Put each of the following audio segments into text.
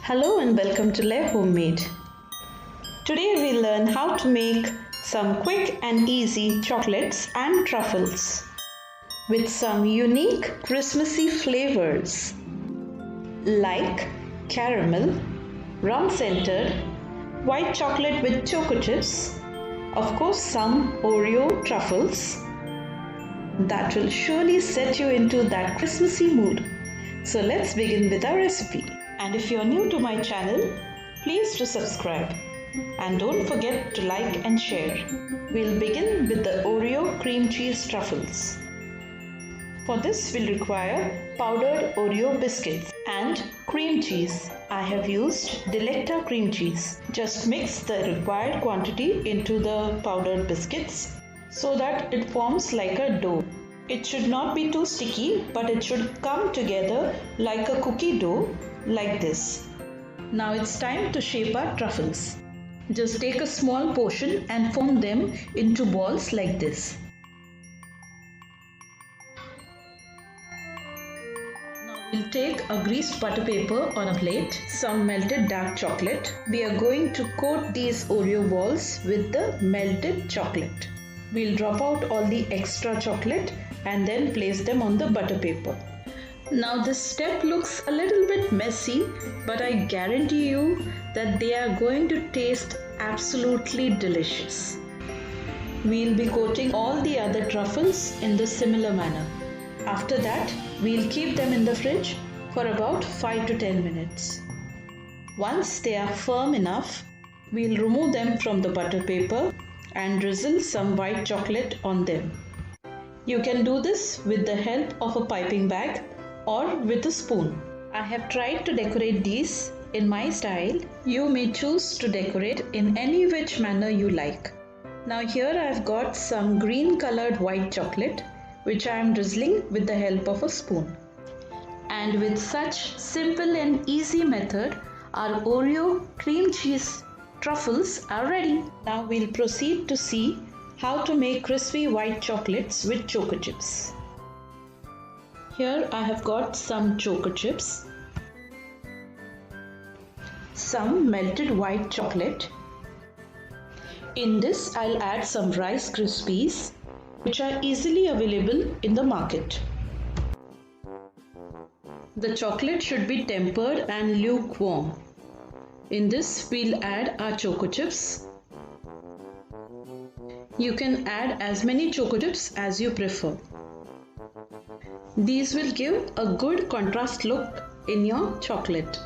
Hello and welcome to Le Homemade. Today we'll learn how to make some quick and easy chocolates and truffles with some unique Christmassy flavors like caramel, rum-scented, white chocolate with choco chips, of course some Oreo truffles that will surely set you into that Christmassy mood. So let's begin with our recipe. And if you're new to my channel, please do subscribe and don't forget to like and share. We'll begin with the Oreo cream cheese truffles. For this we'll require powdered Oreo biscuits and cream cheese. I have used Delecta cream cheese. Just mix the required quantity into the powdered biscuits so that it forms like a dough. It should not be too sticky, but it should come together like a cookie dough, like this. Now it's time to shape our truffles. Just take a small portion and form them into balls like this. Now we'll take a greased butter paper on a plate, some melted dark chocolate. We are going to coat these Oreo balls with the melted chocolate. We'll drop out all the extra chocolate and then place them on the butter paper. Now this step looks a little bit messy, but I guarantee you that they are going to taste absolutely delicious. We'll be coating all the other truffles in the similar manner. After that, we'll keep them in the fridge for about 5 to 10 minutes. Once they are firm enough, we'll remove them from the butter paper and drizzle some white chocolate on them. You can do this with the help of a piping bag or with a spoon. I have tried to decorate these in my style. You may choose to decorate in any which manner you like. Now here I have got some green colored white chocolate which I am drizzling with the help of a spoon. And with such simple and easy method, our Oreo cream cheese truffles are ready. Now we'll proceed to see how to make crispy white chocolates with choco chips. Here I have got some choco chips, some melted white chocolate. In this I'll add some Rice Krispies which are easily available in the market. The chocolate should be tempered and lukewarm. In this we'll add our choco chips. You can add as many choco chips as you prefer. These will give a good contrast look in your chocolate.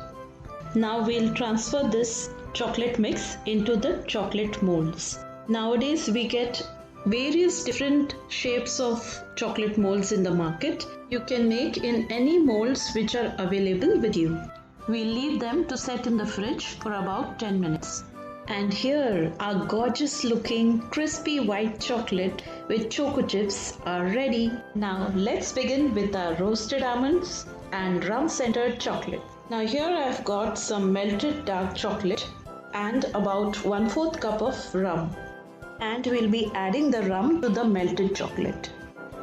Now we'll transfer this chocolate mix into the chocolate molds. Nowadays we get various different shapes of chocolate molds in the market. You can make in any molds which are available with you. We'll leave them to set in the fridge for about 10 minutes. And here our gorgeous looking crispy white chocolate with choco chips are ready. Now let's begin with our roasted almonds and rum centered chocolate. Now here I've got some melted dark chocolate and about 1/4 cup of rum. And we'll be adding the rum to the melted chocolate.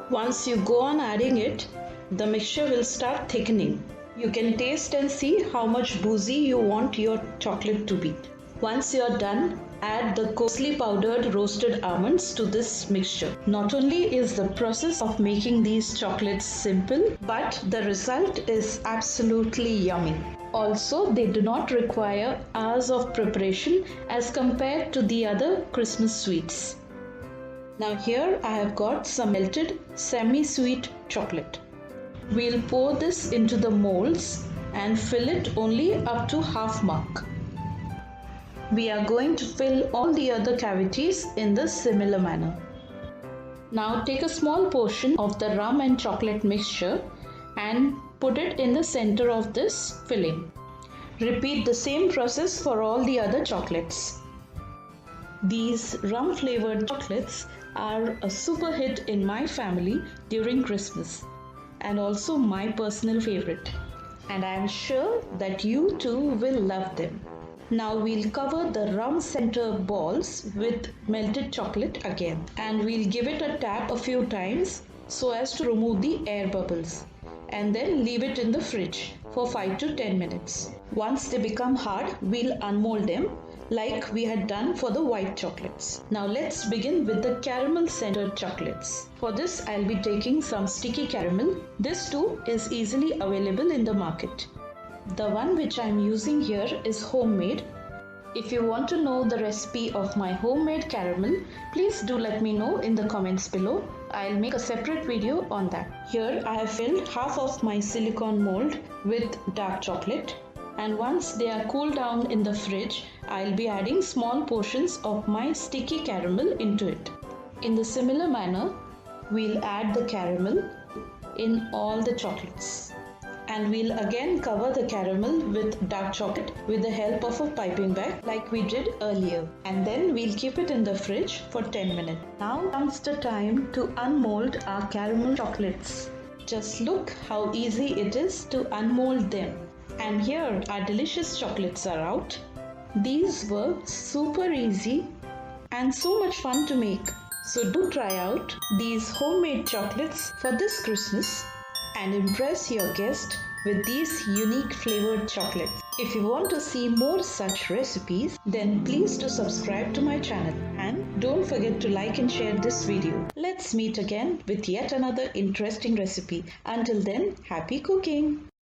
Once you go on adding it, the mixture will start thickening. You can taste and see how much boozy you want your chocolate to be. Once you're done, add the coarsely powdered roasted almonds to this mixture. Not only is the process of making these chocolates simple, but the result is absolutely yummy. Also, they do not require hours of preparation as compared to the other Christmas sweets. Now here I have got some melted semi-sweet chocolate. We'll pour this into the molds and fill it only up to half mark. We are going to fill all the other cavities in the similar manner. Now take a small portion of the rum and chocolate mixture and put it in the center of this filling. Repeat the same process for all the other chocolates. These rum flavored chocolates are a super hit in my family during Christmas and also my personal favorite. And I am sure that you too will love them. Now we'll cover the rum center balls with melted chocolate again, and we'll give it a tap a few times so as to remove the air bubbles, and then leave it in the fridge for 5 to 10 minutes. Once they become hard, we'll unmold them like we had done for the white chocolates. Now let's begin with the caramel centered chocolates. For this, I'll be taking some sticky caramel. This too is easily available in the market. The one which I'm using here is homemade. If you want to know the recipe of my homemade caramel, please do let me know in the comments below. I'll make a separate video on that. Here I have filled half of my silicone mold with dark chocolate, and once they are cooled down in the fridge, I'll be adding small portions of my sticky caramel into it. In the similar manner, we'll add the caramel in all the chocolates. And we'll again cover the caramel with dark chocolate with the help of a piping bag like we did earlier. And then we'll keep it in the fridge for 10 minutes. Now comes the time to unmold our caramel chocolates. Just look how easy it is to unmold them. And here our delicious chocolates are out. These were super easy and so much fun to make. So do try out these homemade chocolates for this Christmas and impress your guest with these unique flavored chocolates. If you want to see more such recipes, then please do subscribe to my channel and don't forget to like and share this video. Let's meet again with yet another interesting recipe. Until then, happy cooking!